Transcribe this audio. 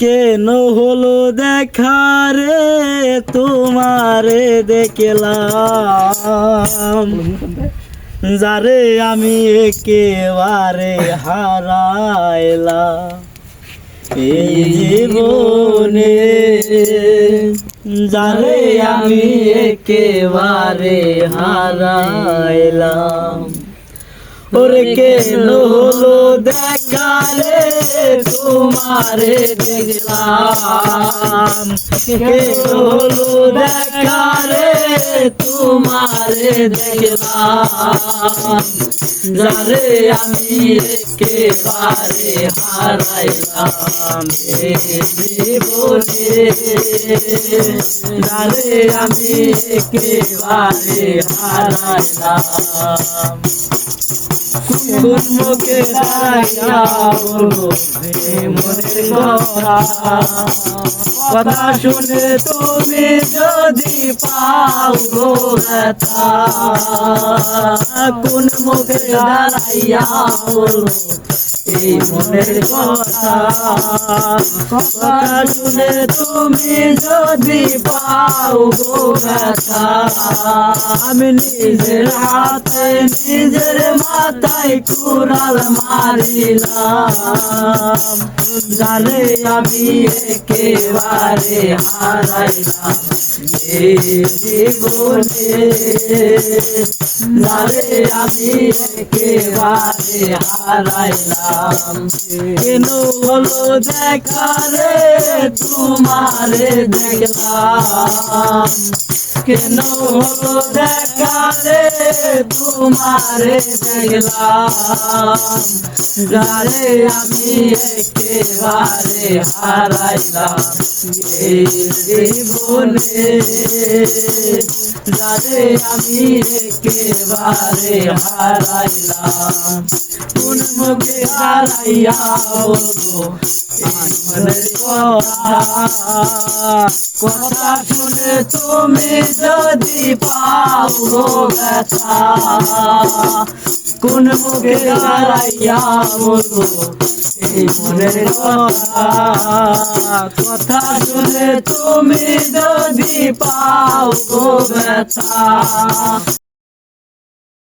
কেন হলো দেখা রে তোমারে দেখলাম, যারে আমি একেবারে হারাইলাম এই জীবনে, যারে আমি একেবারে হারাইলাম। ওরে কেন হলো দেখা রে তোমারে দেখলাম, কেন হলো দেখা রে তোমারে দেখলাম, যারে আমি একেবারে হারাইলাম এই জীবনে, যারে আমি একেবারে হারাইলাম। কোন মুখে দাঁড়াইয়া বলবো মনের কথা শুনে তুমি যদি পাও গো ব্যথা, কোন মুখে দাঁড়াইয়া বলবো এই মনের কথা শুনে তুমি যদি পাও গো ব্যথা, আমি নিজের হাতে নিজের মাথায় কুড়াল মারিলাম, যারে আমি একেবারে হারাইলাম এই জীবনে, যারে আমি একেবারে হারাইলাম। কেন হলো দেখা রে তোমারে দেখলাম, কেন হলো দেখা রে তোমারে দেখলাম, যারে আমি একেবারে হারাইলাম এই জীবনে, যারে আমি একেবারে হারাইলাম। কোন মুখে দাঁড়াইয়া বলবো এই মনের কথা শুনে তুমি যদি পাও গো ব্যথা, কোন মুখে দাঁড়াইয়া বলবো এই মনের কথা শুনে তুমি যদি পাও গো ব্যথা।